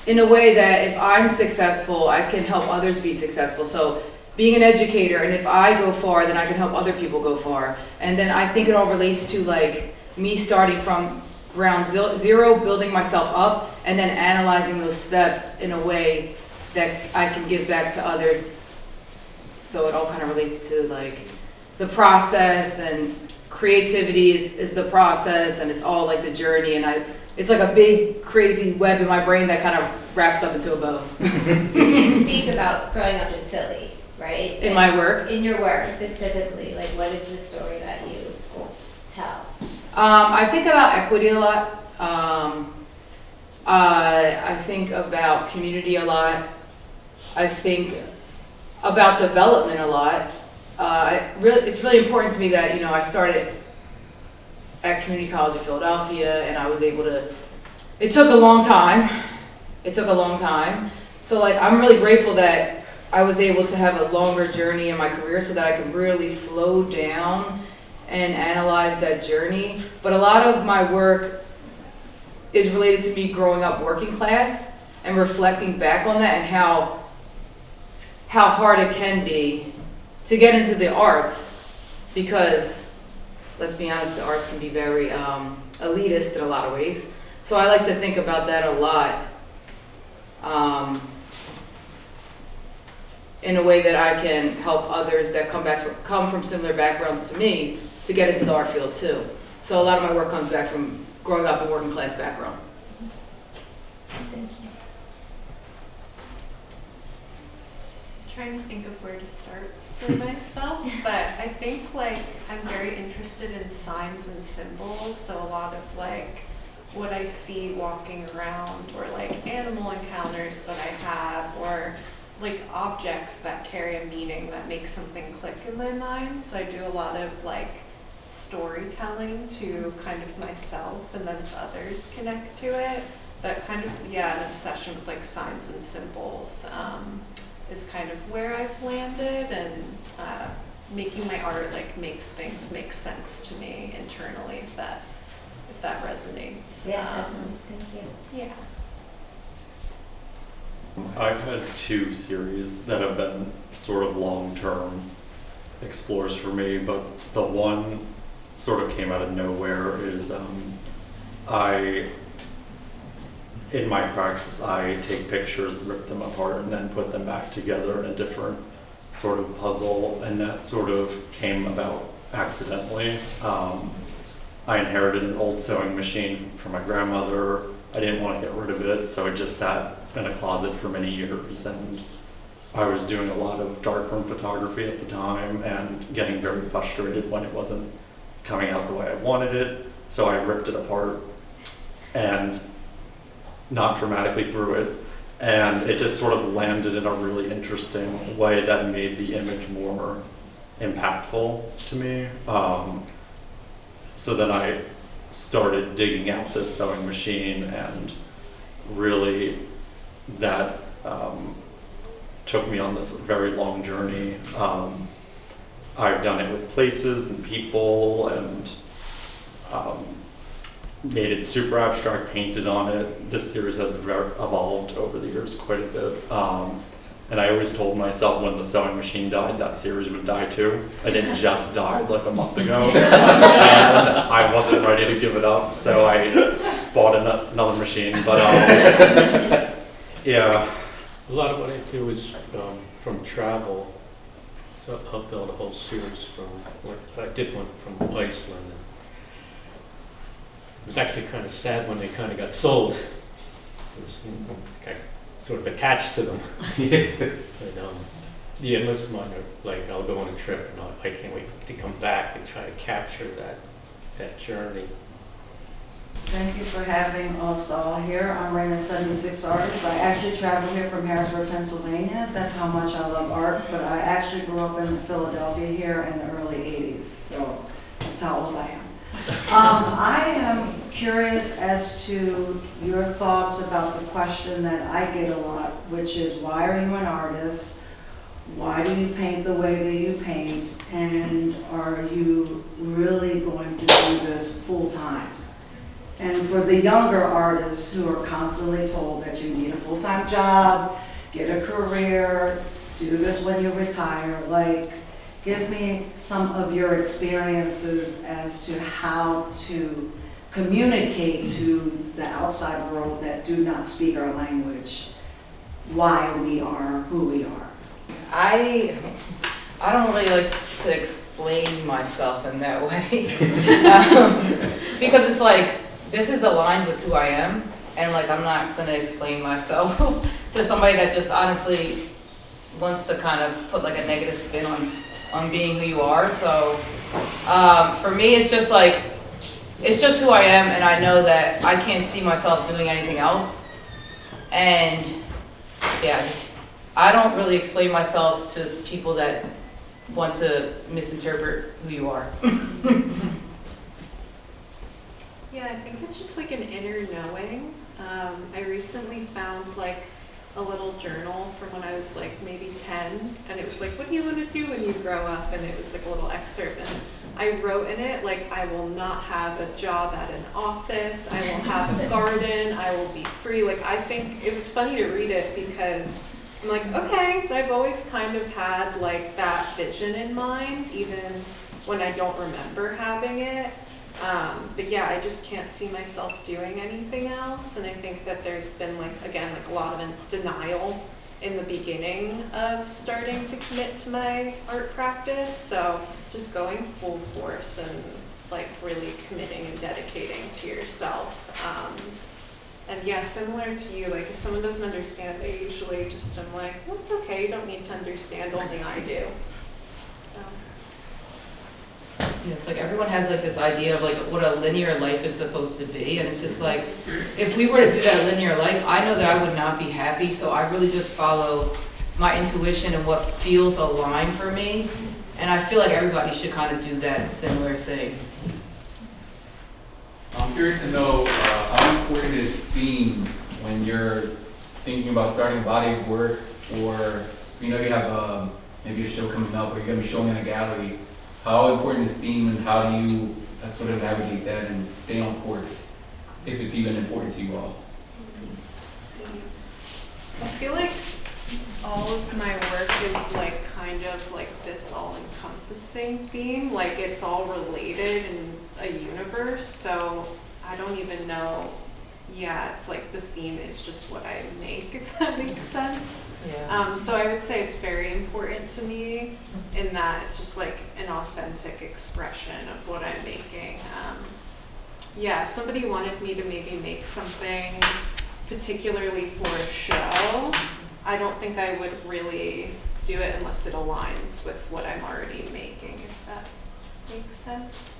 in a way that if I'm successful, I can help others be successful. So being an educator, and if I go far, then I can help other people go far. And then I think it all relates to like me starting from ground zero, building myself up, and then analyzing those steps in a way that I can give back to others. So it all kind of relates to like the process, and creativity is the process, and it's all like the journey, and it's like a big crazy web in my brain that kind of wraps up into a bow. You speak about growing up in Philly, right? In my work? In your work specifically, like what is the story that you tell? I think about equity a lot. I think about community a lot. I think about development a lot. It's really important to me that, you know, I started at Community College of Philadelphia, and I was able to, it took a long time. So like, I'm really grateful that I was able to have a longer journey in my career so that I can really slow down and analyze that journey. But a lot of my work is related to me growing up working class and reflecting back on that, and how hard it can be to get into the arts, because let's be honest, the arts can be very elitist in a lot of ways. So I like to think about that a lot, in a way that I can help others that come from similar backgrounds to me to get into the art field too. So a lot of my work comes back from growing up in a working class background. Thank you. Trying to think of where to start for myself, but I think like I'm very interested in signs and symbols, so a lot of like what I see walking around, or like animal encounters that I have, or like objects that carry a meaning that make something click in my mind. So I do a lot of like storytelling to kind of myself, and then if others connect to it, that kind of, yeah, an obsession with like signs and symbols is kind of where I've landed, and making my art like makes things make sense to me internally, if that resonates. Yeah, definitely. Thank you. Yeah. I've had two series that have been sort of long-term explores for me, but the one sort of came out of nowhere is in my practice, I take pictures, rip them apart, and then put them back together in a different sort of puzzle, and that sort of came about accidentally. I inherited an old sewing machine from my grandmother. I didn't want to get rid of it, so it just sat in a closet for many years, and I was doing a lot of darkroom photography at the time and getting very frustrated when it wasn't coming out the way I wanted it, so I ripped it apart and not dramatically threw it, and it just sort of landed in a really interesting way that made the image more impactful to me. So then I started digging out this sewing machine, and really that took me on this very long journey. I've done it with places and people, and made it super abstract, painted on it. This series has evolved over the years quite a bit. And I always told myself when the sewing machine died, that series would die too. It didn't just die like a month ago. And I wasn't ready to give it up, so I bought another machine. But yeah. A lot of what I do is from travel. So I'll build a whole series from, I did one from Iceland. It was actually kind of sad when they kind of got sold. It was, I sort of attached to them. Yes. But, yeah, most of mine are like, I'll go on a trip and I can't wait to come back and try to capture that journey. Thank you for having us all here. I'm Raina 76 Artist. I actually traveled here from Harrisburg, Pennsylvania. That's how much I love art, but I actually grew up in Philadelphia here in the early 80s, so that's how old I am. I am curious as to your thoughts about the question that I get a lot, which is, why are you an artist? Why do you paint the way that you paint? And are you really going to do this full time? And for the younger artists who are constantly told that you need a full-time job, get a career, do this when you retire, like, give me some of your experiences as to how to communicate to the outside world that do not speak our language why we are who we are. I don't really like to explain myself in that way. Because it's like, this is aligned with who I am, and like, I'm not gonna explain myself to somebody that just honestly wants to kind of put like a negative spin on being who you are. So for me, it's just like, it's just who I am, and I know that I can't see myself doing anything else. And yeah, I don't really explain myself to people that want to misinterpret who you are. Yeah, I think it's just like an inner knowing. I recently found like a little journal from when I was like maybe 10, and it was like, what do you want to do when you grow up? And it was like a little excerpt, and I wrote in it like, I will not have a job at an office, I will have a garden, I will be free. Like, I think it was funny to read it because I'm like, okay, I've always kind of had like that vision in mind, even when I don't remember having it. But yeah, I just can't see myself doing anything else. And I think that there's been like, again, like a lot of denial in the beginning of starting to commit to my art practice. So just going full force and like really committing and dedicating to yourself. And yeah, similar to you, like if someone doesn't understand, I usually just am like, well, it's okay, you don't need to understand, only I do. So. Yeah, it's like everyone has like this idea of like what a linear life is supposed to be, and it's just like, if we were to do that linear life, I know that I would not be happy, so I really just follow my intuition and what feels aligned for me, and I feel like everybody should kind of do that similar thing. I'm curious to know how important is theme when you're thinking about starting a body of work, or you know you have maybe a show coming up or you're going to be showing in a gallery. How important is theme, and how do you sort of navigate that and stay on course, if it's even important to you all? I feel like all of my work is like kind of like this all-encompassing theme, like it's all related in a universe, so I don't even know. Yeah, it's like the theme is just what I make, if that makes sense. Yeah. So I would say it's very important to me in that it's just like an authentic expression of what I'm making. Yeah, if somebody wanted me to maybe make something particularly for a show, I don't think I would really do it unless it aligns with what I'm already making, if that makes sense.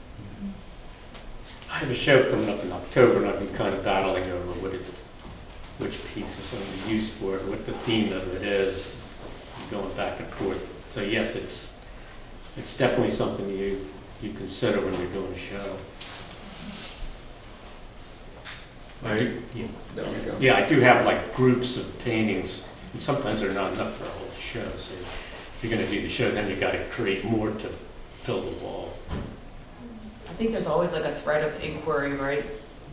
I have a show coming up in October, and I've been kind of battling over which pieces I'm going to use for it, what the theme of it is, going back and forth. So yes, it's definitely something you consider when you're doing a show. Yeah, I do have like groups of paintings, and sometimes they're not enough for a whole show. So if you're going to do the show, then you got to create more to fill the wall. I think there's always like a thread of inquiry, right?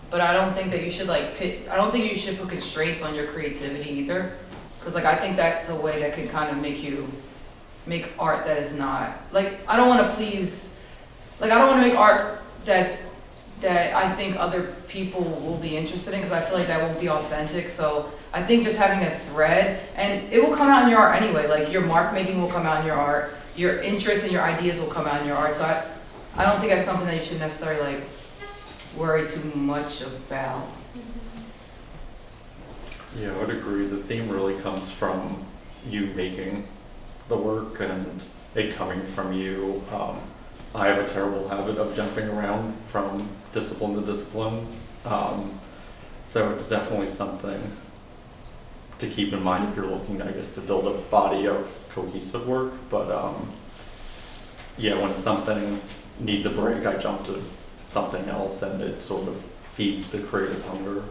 But I don't think that you should like I don't think you should put constraints on your creativity either, because like I think that's a way that can kind of make art that is not like, I don't want to please, like I don't want to make art that I think other people will be interested in, because I feel like that won't be authentic. So I think just having a thread, and it will come out in your art anyway, like your mark making will come out in your art, your interests and your ideas will come out in your art. So I don't think that's something that you should necessarily like worry too much about. Yeah, I would agree. The theme really comes from you making the work and it coming from you. I have a terrible habit of jumping around from discipline to discipline. So it's definitely something to keep in mind if you're looking, I guess, to build a body of cohesive work. But yeah, when something needs a break, I jump to something else, and it sort of feeds the creative hunger.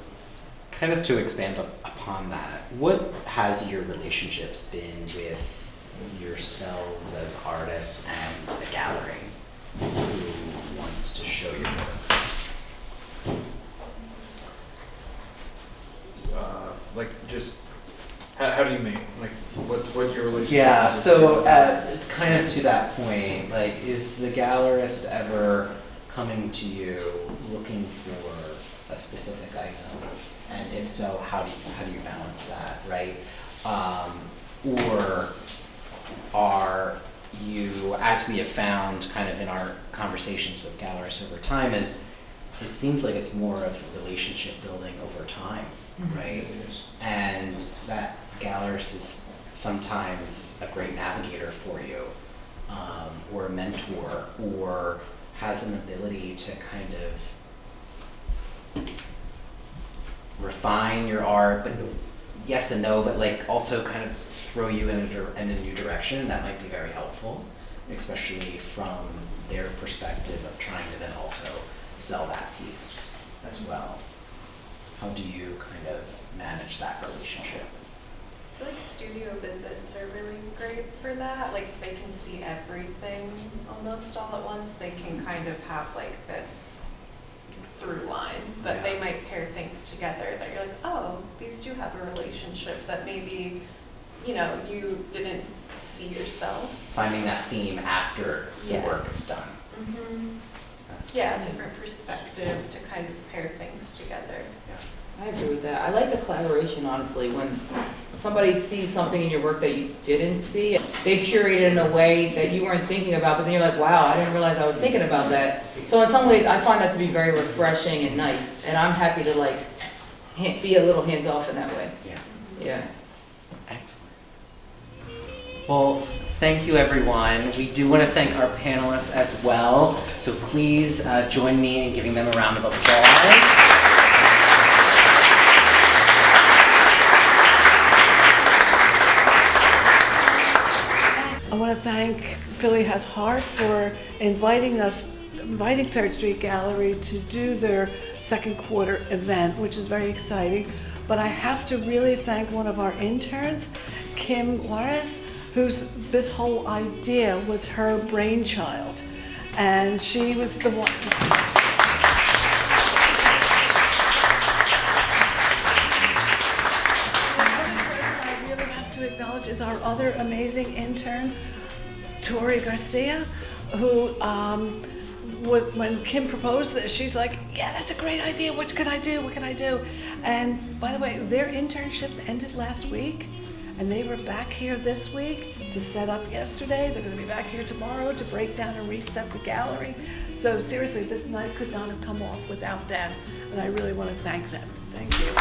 Kind of to expand upon that, what has your relationships been with yourselves as artists and the gallery who wants to show your work? Like, just, how do you mean? Like, what's your relationship? Yeah, with so the- kind of to that point, like, is the gallerist ever coming to you looking for a specific item? And if so, how do you balance that, right? Or are you, as we have found kind of in our conversations with gallerists over time, is it seems like it's more of relationship building over time, right? And that gallerist is sometimes a great navigator for you, or a mentor, or has an ability to kind of refine your art, but yes and no, but like also kind of throw you in a new direction. That might be very helpful, especially from their perspective of trying to then also sell that piece as well. How do you kind of manage that relationship? I feel like studio visits are really great for that. Like if they can see everything almost all at once, they can kind of have like this through line that they might pair things together that you're like, oh, these do have a relationship that maybe, you know, you didn't see yourself. Finding that theme after the work is Yes. done. Mm-hmm. Yeah, different perspective to kind of pair things together. I agree with that. I like the collaboration, honestly. When somebody sees something in your work that you didn't see, they curate it in a way that you weren't thinking about, but then you're like, wow, I didn't realize I was thinking about that. So in some ways, I find that to be very refreshing and nice, and I'm happy to like be a little hands-off in that way. Yeah. Yeah. Excellent. Well, thank you everyone. We do want to thank our panelists as well. So please join me in giving them a round of applause. I want to thank Philly Has Heart for inviting Third Street Gallery to do their second quarter event, which is very exciting. But I have to really thank one of our interns, Kim Juarez, this whole idea was her brainchild. And she was the one. I really have to acknowledge is our other amazing intern, Tori Garcia, who when Kim proposed this, she's like, yeah, that's a great idea. What can I do? What can I do? And by the way, their internships ended last week, and they were back here this week to set up yesterday. They're going to be back here tomorrow to break down and reset the gallery. So seriously, this night could not have come off without them, and I really want to thank them. Thank you.